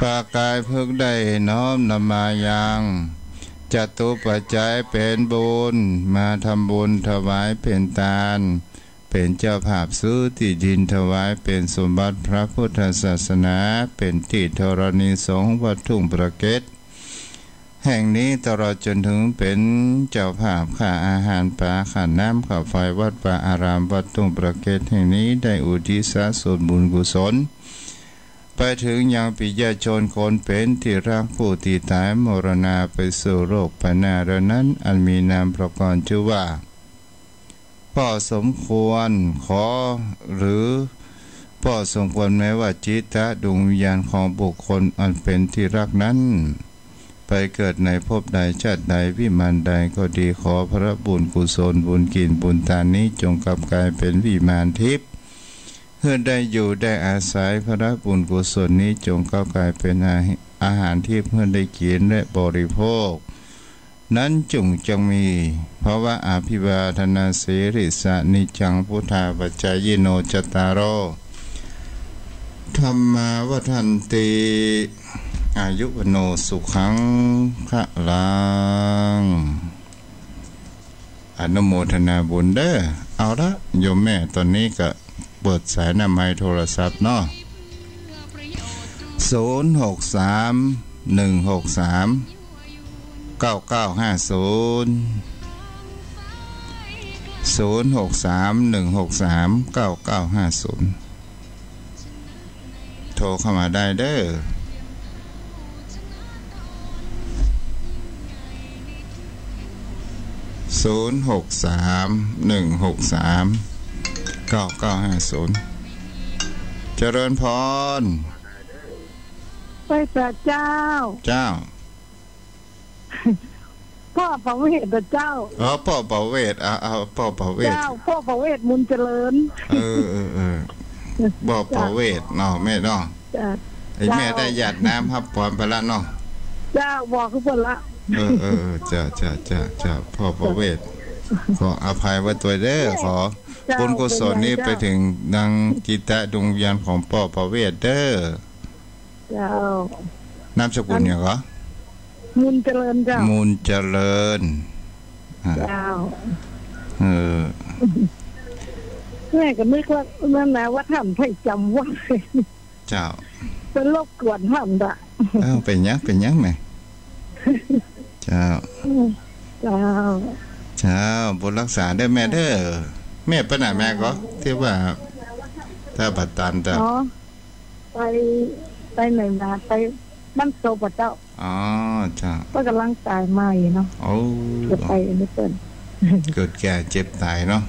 ประกายพฤกษ์ได้น้อมนำมายังจตุปัจจัยเป็นบุญมาทำบุญถวายเป็นทานเป็นเจ้าภาพซื้อที่ดินถวายเป็นสมบัติพระพุทธศาสนาเป็นที่ธรณีสงฆ์วัดทุ่งประเกศแห่งนี้ตลอดจนถึงเป็นเจ้าภาพค่าอาหารป่าค่าน้ำค่าไฟวัดป่าอารามวัดทุ่งประเกศแห่งนี้ได้อุทิศส่วนบุญกุศลไปถึงยังปิยชนคนเป็นที่รักผู้ที่ตายมรณาไปสู่โลกภายหน้านั้นอันมีนามประกอบชื่อว่าพ่อสมควรขอหรือพ่อสมควรแม้ว่าจิตดวงวิญญาณของบุคคลอันเป็นที่รักนั้นไปเกิดในภพใดชาติใดวิมานใดก็ดีขอพระบุญกุศลบุญกินบุญทานนี้จงกลับกลายเป็นวิมานทิพย์เพื่อได้อยู่ได้อาศัยพระบุญกุศลนี้จงกลับกลายเป็นอาหารที่เพื่อได้กินและบริโภคนั้นจงมีเพราะว่าอภิวาทนาสีริสานิจังพุทธาปัจจายโนจตารโรธรรมาวัฏันติอายุวโนสุขังพระลังอนุโมทนาบุญเด้อเอาละโยมแม่ตอนนี้ก็เปิดสายน้ำไม้โทรศัพท์เนาะ0631639950 0631639950โทรเข้ามาได้เด้อ0631639950เจริญพรไปแต่เจ้าพ่อประเวศเจ้าพ่อประเวศเอาพ่อประเวศเจ้าพ่อประเวศมุนเจริญพ่อประเวศเนาะแม่เนาะไอ้แม่ได้หยาดน้ำครับพรไปแล้วเนาะเจ้าบอกคือเพิ่นละจะพ่อประเวศขออภัยไว้ตัวเด้อขอบุญกุศลนี้ไปถึงดังจิตดวงวิญญาณของพ่อประเวศเด้อเจ้านามสกุลเนี่ยเหรอมุนเจริญเจ้ามุนเจริญเจ้า แม่ก็นึกว่านั่นนะว่าท่านให้จำไว่า เจ้า เป็นรบกวนท่านอ่ะ เป็นยังไหมเจ้า เจ้า เจ้าบุญรักษาได้แม่เด้อแม่ไปไหนแม่ก็ที่ว่าถ้าบัดตันแต่อ๋อไปไหนมาไปบ้านโซปะเจ้าอ๋อเจ้าก็กำลังตายใหม่เนาะโอ้จะไปนี่เปิ้นเกิดแก่เจ็บตายเนาะ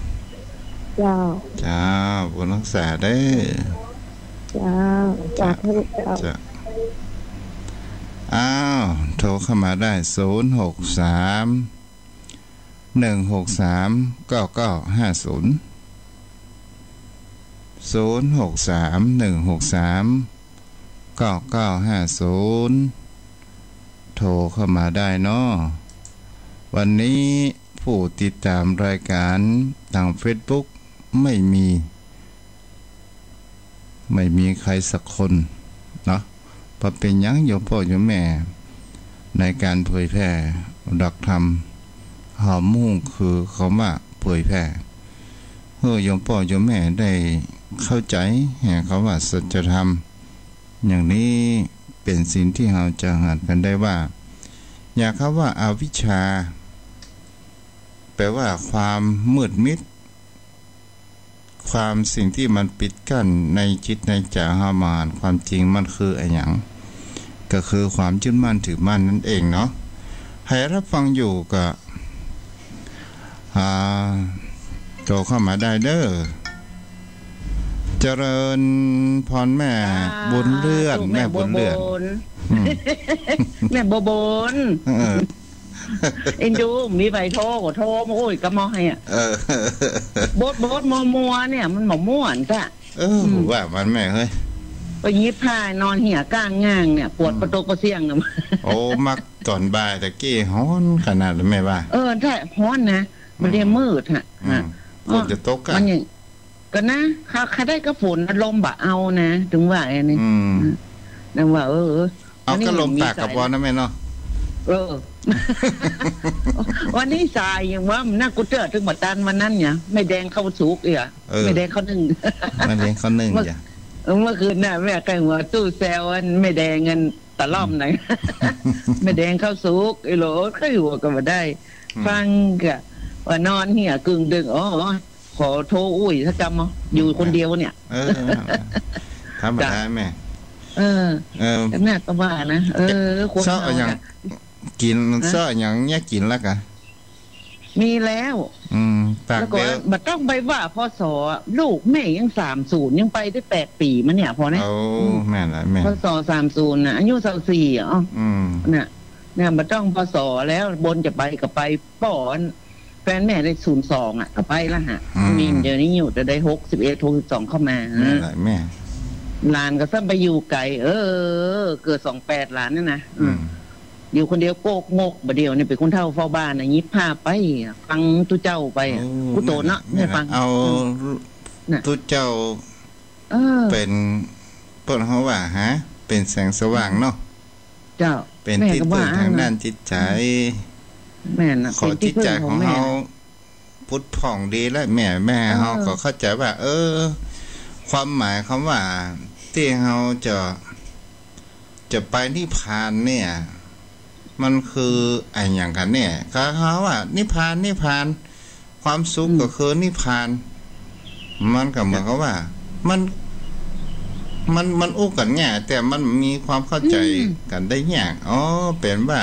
เจ้าบุญรักษาได้เจ้าเจ้าอ้าวโทรเข้ามาได้063 163 9950 063 163 9950โทรเข้ามาได้เนาะวันนี้ผู้ติดตามรายการทาง Facebook ไม่มีใครสักคนเนาะเพราะเป็นยังโยมพ่อโยมแม่ในการเผยแพร่หลักธรรมหอมมุ่งคือคำว่าเผยแพร่เพื่อโยมพ่อโยมแม่ได้เข้าใจแห่งคำว่าสัจธรรมอย่างนี้เป็นสิ่งที่เราจะหัดกันได้ว่าอยากคำว่าอาวิชชาแปลว่าความมืดมิดความสิ่งที่มันปิดกั้นในจิตในใจเฮามานความจริงมันคืออะไรอย่างก็คือความยึดมั่นถือมั่นนั่นเองเนาะให้รับฟังอยู่ก็โทรเข้ามาได้เด้อเจริญพรแม่บุญเลื่อนแม่บุญเลื่อนแม่บนเอ็นดูมีใบโทรก็โทรมาโอ้ยก็มอให้อ่ะบดมัวเนี่ยมันหมอม่วนจ้ะว่ามันแม่เฮ้ยไปยิบผ้านอนเหี่ยก้างง่างเนี่ยปวดประตูกระเสียงเนี่ยโอ้มักตอนบ่ายแต่กี้ฮ้อนขนาดเลยแม่ว่าใช่ฮ้อนนะมันเรียมืดฮะฝนจะตกมันอย่างก็นะใครได้ก็ฝนลมบะเอานะถึงว่าอันนี้นั่นว่าเอาก็ลมตากกับบอลนะแม่เนาะวันนี้สายอย่างว่ามันน่ากูเจอถึงบัดตันวันนั้นเนี่ยไม่แดงเข้าสุกไม่แดงเข้านึ่งไม่แดงเข้านึ่งจ้ะเมื่อคืนน่ะแม่ใกล้หัวตู้แซวไม่แดงเงินตะล่อมไหนไม่แดงเข้าสุกไอ้โหลก็อยู่กันมาได้ฟังกะว่านอนเหี่ยกึ่งดึงขอโทรอุ้ยถ้ากำอยู่คนเดียวเนี่ยทำได้แม่แต่แม่ก็ว่านะคนเราอย่างกินเสื้ออย่างเงี้ยกินแล้วกันมีแล้วแล้วก็บัดต้องไปว่าพศลูกแม่ยัง30ยังไปได้8 ปีมันเนี่ยพอเนี่ยแม่ละแม่พศ30นะอายุ24เนี่ยบัดต้องพศแล้วบนจะไปกับไปป้อนแฟนแม่ได้02ก็ไปละฮะมีเดี๋ยวนี้อยู่จะได้61 62เข้ามาแม่หลานก็ซ้ำไปอยู่ไกลเกิด28หลานนั่นนะอยู่คนเดียวโกกงกบ่เดียวเนี่ยเป็นคนเฒ่าเฝ้าบ้านน่ะยิบผ้าไปฟังตุเจ้าไปกูโตเนาะเนี่ยฟังเอาตุเจ้าเป็นเปิ้นเฮาว่าฮะเป็นแสงสว่างเนาะเจ้าเป็นที่เปิดทางด้านจิตใจแม่น่ะขอจิตใจของเฮาพุทธผ่องดีแล้วแม่เฮาก็เข้าใจว่าความหมายคำว่าที่เฮาจะไปนิพพานเนี่ยมันคือไอ้อย่างกันเนี่ยเขาว่านิพพานความสุขก็คือนิพพานมันก็เหมือนกับว่ามันอู้กันแง่แต่มันมีความเข้าใจกันได้ยากเป็นว่า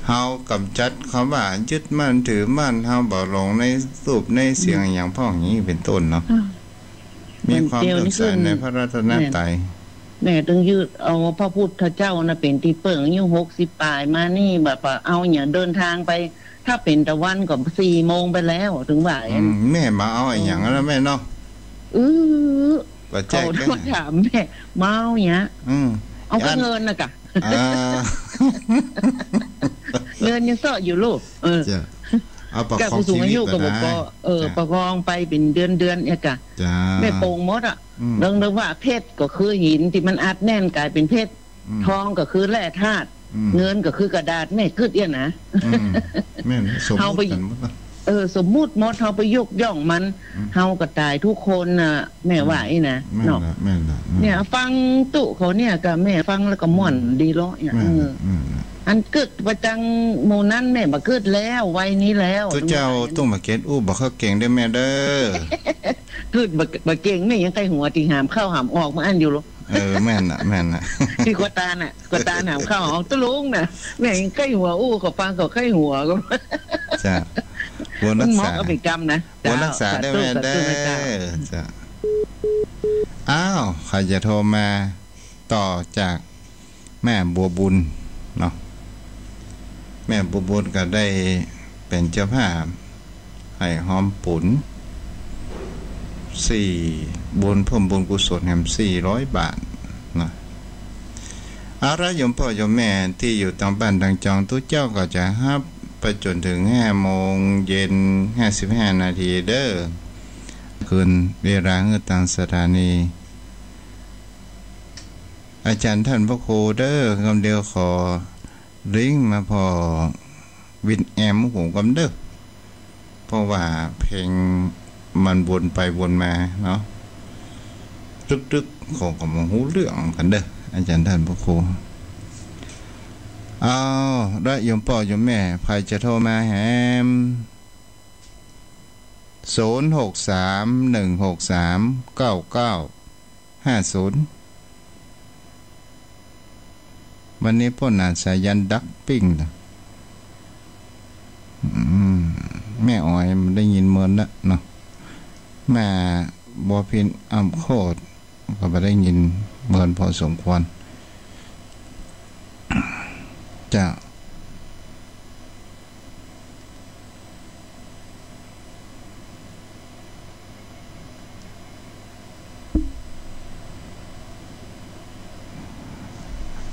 เฮากำจัดคำว่ายึดมั่นถือมั่นเฮาบ่หลงในรูปในเสียงอย่างพ่ออย่างนี้เป็นต้นเนาะมีความเลื่อมใสในพระรัตนตรัยแม่ต้องยืดเอาพระพุทธเจ้านะเป็นที่เปิ่งอายุ60 ปลายมานี่แบบเอาอย่างเดินทางไปถ้าเป็นตะวันก็4 โมงไปแล้วถึงบ่ายแม่มาเอาอย่างนั้นแม่เนาะเขาต้องถามแม่เมาเนี่ยเอาเงินนะกะเงินยังเสาะอยู่ลูกกับผู้สูงอายุก็บอกประคองไปเป็นเดือนเนี่ยกะไม่โป่งมดเรื่องว่าเพชรก็คือหินที่มันอัดแน่นกลายเป็นเพชรทองก็คือแร่ธาตุเงินก็คือกระดาษแม่คืดเนี่ยนะแม่สมมติกัน สมมุติมดเฮาไปยกย่องมันเฮาก็ตายทุกคนน่ะแม่ว่าอีนะเนาะเนี่ยฟังตุเขาเนี่ยก็แม่ฟังแล้วก็ม่วนดีเลาะเนี่ยอันเกิดประจังโมนั้นแม่บ่เกิดแล้ววัยนี้แล้วตัวเจ้าต้องมาเก็ตบ่เข้าเก่งได้แม่เด้อเกิดบ่เก่งแม่ยังใกล้หัวที่หามเข้าหามออกมาอันอยู่หรอแม่นน่ะที่กวตาน่ะกวตาหามเข้าออกตะลุงน่ะแม่ยังใกล้หัวก็ฟังก็ใกล้หัวก็จ้ะบ่รักษาอภิกรรมนะบ่รักษาได้แม่เด้อจ้ะอ้าวใครจะโทรมาต่อจากแม่บัวบุญเนาะแม่บัวบุญก็ได้เป็นเจ้าภาพให้หอมปุ๋น4บุญเพิ่มบุญกุศลแห่ง400 บาทนะอาระยมพ่อยมแม่ที่อยู่ตามบ้านดังจองตู้เจ้าก็จะฮับไปจนถึง5 โมงเย็น55 นาทีเด้อคืนเวลาเงื่อตังสถานีอาจารย์ท่านพระครูเด้อคำเดียวขอลิงก์มาพอวินแอมผมกำเด้อเพราะว่าเพลงมันวนไปวนมาเนาะรึกๆของกับหูเรื่องกันเด้ออาจารย์ท่านพระครูเอาได้ยมพ่อยมแม่ใครจะโทรมาแฮม0631639950วันนี้พ่อหนาสายันดักปิ้งแม่อ้อยมันได้ยินเมินละเนาะแม่บัวพินอ้ำโคตรก็ไม่ได้ยินเมินพอสมควรจ้า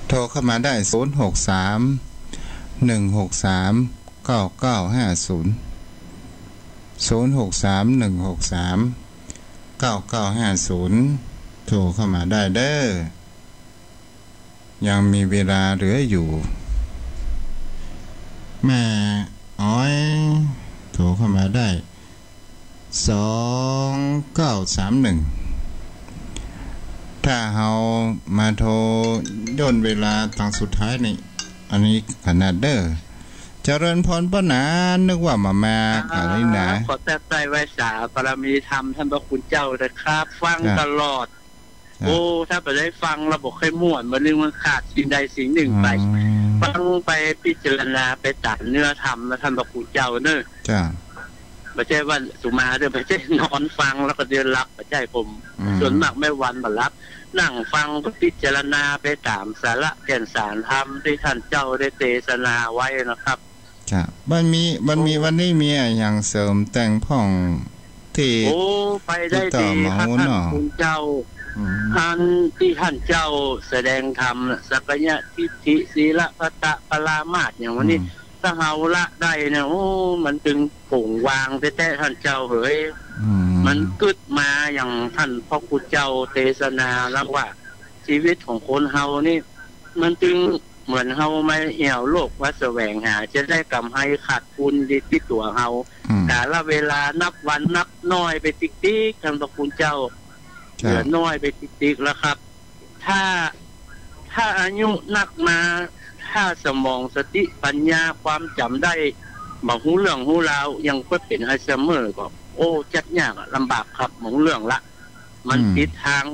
โทรเข้ามาได้063-163-9950 063-163-9950โทรเข้ามาได้เด้อยังมีเวลาเหลืออยู่แม่อ้อยโทรเข้ามาได้2931ถ้าเฮามาโทรย่นเวลาตอนสุดท้ายนี่อันนี้ขนาดเด้อเจริญพรปนานึกว่ามาอะไรนะขอแต่ใจไว้สาบารมีธรรมท่านพระคุณเจ้านะครับฟังตลอดโอ้ถ้าไปได้ฟังระบบค่อยม่วนมาเรื่องมันขาดสิ่งใดสิ่งหนึ่งไปฟังไปพิจารณาไปตัดเนื้อธรรมแล้วท่านพระคุณเจ้าเนอะจ้าไม่ใช่ว่าสุมาเดินไม่ใช่นอนฟังแล้วก็เดินรับไม่ใช่ผมส่วนมากไม่วันมารับนั่งฟังก็พิจารณาไปตามสาระแก่นสารธรรมที่ท่านเจ้าได้เทศนาไว้นะครับจ้ะมันมีวันนี้มีอย่างเสริมแต่งพ่องที่โอ้ไปได้ดีครับท่านคุณเจ้าท่านที่ท่านเจ้าแสดงธรรมสักยะทิฏฐิศีลพัตตะปรามาสอย่างวันนี้ถ้าเฮาละได้เนี่ยโอ้มันจึงผงวางแท้ๆท่านเจ้าเฮ้ยมันกึดมาอย่างท่านพระคุณเจ้าเทศนาแล้วว่าชีวิตของคนเฮานี่มันจึงเหมือนเฮาไม่เหี่ยวโลกว่าแสวงหาจะได้กำไรขาดทุนดีที่ตัวเฮาแต่ละเวลานับวันนับน้อยไปติ๊กท่านพระคุณเจ้าเหลือน้อยไปติ๊กแล้วครับถ้าอายุนักมาถ้าสมองสติปัญญาความจำได้บางหูเรื่องหูราวยังก็เป็นไอเซเมอร์ก็โอ้จัดยากลำบากครับบางเรื่องละมันติดทาง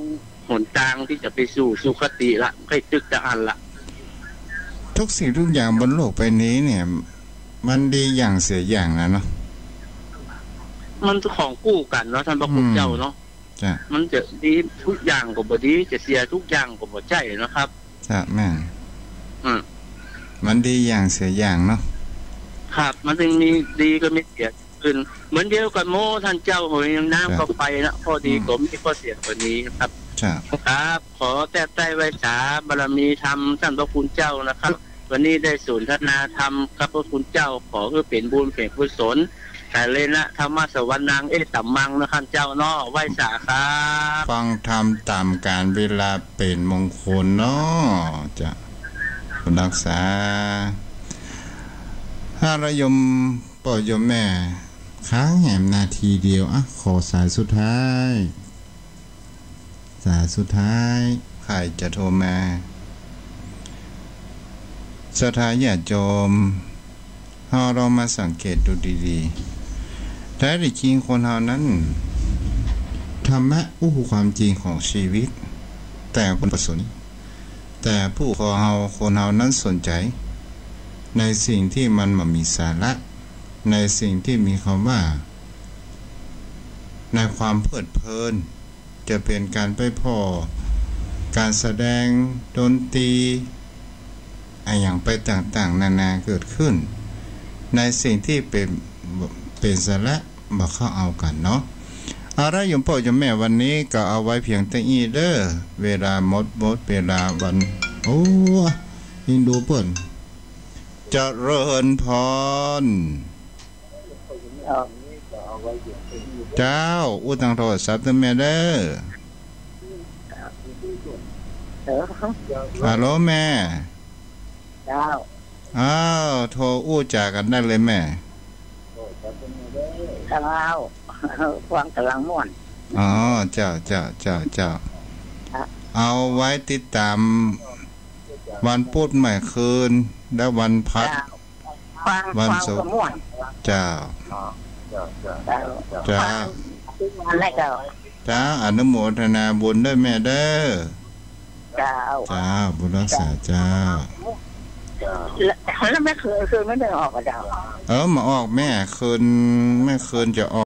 หนทางที่จะไปสู่สุคติละใกล้ตึกจะอันละทุกสิ่งทุกอย่างบนโลกใบนี้เนี่ยมันดีอย่างเสียอย่างนะเนาะมันของกู้กันเนาะท่านพระคุณเจ้าเนาะมันจะดีทุกอย่างก็บ่ดีจะเสียทุกอย่างก็บ่ใช่นะครับจ้ะแม่มันดีอย่างเสียอย่างเนาะครับมันจึงมีดีก็ไม่เสียอื่นเหมือนเดียวกันโมท่านเจ้าหอยน้ำก็ไปนะพอดีก็มีข้อเสียกว่านี้ครับครับขอแต่ใจไว้สาบารมีธรรมท่านพระคุณเจ้านะครับวันนี้ได้สนทนาธรรมกับพระคุณเจ้าขอคือเป็นบุญเป็นกุศลแต่เลยนะธรรมะสวรรค์นางตัมมังนะท่านเจ้าเนาะไว้สาครับฟังธรรมตามการเวลาเป็นมงคลเนาะจะรักษาถ้าระยมปอยมแม่ ค้างแหมนาทีเดียวอ่ะขอสายสุดท้ายใครจะโทรมาสถานอย่าโจมเรามาสังเกตดูดีๆแท้จริงคนเรานั้นธรรมะความจริงของชีวิตแต่คนประสนแต่ผู้คนเรานั้นสนใจในสิ่งที่มันมีสาระในสิ่งที่มีคำว่าในความเพลิดเพลินจะเป็นการไปพอการแสดงดนตรีอย่างไปต่างๆนานาเกิดขึ้นในสิ่งที่เป็นสาระมาเข้าเอากันเนาะอะไรยมพ่อยมแม่วันนี้ก็เอาไว้เพียงแต่นี้เด้อเวลาหมดเวลาวันยินดูเปิ้นเจริญพรเจ้าทางโทรศัพท์แม่เด้อฮัลโหลแม่เจ้าโทรจากกันได้เลยแม่เจ้าฟังกำลังม่วนเจ้าเอาไว้ติดตามวันพุธใหม่คืนและวันพัดวันศุกร์เจ้าอนุโมทนาบุญด้วยแม่เด้อเจ้าบุญรักษาเจ้าแล้วแม่คืนไม่ได้ออกกับเจ้ามาออกแม่คืนจะออก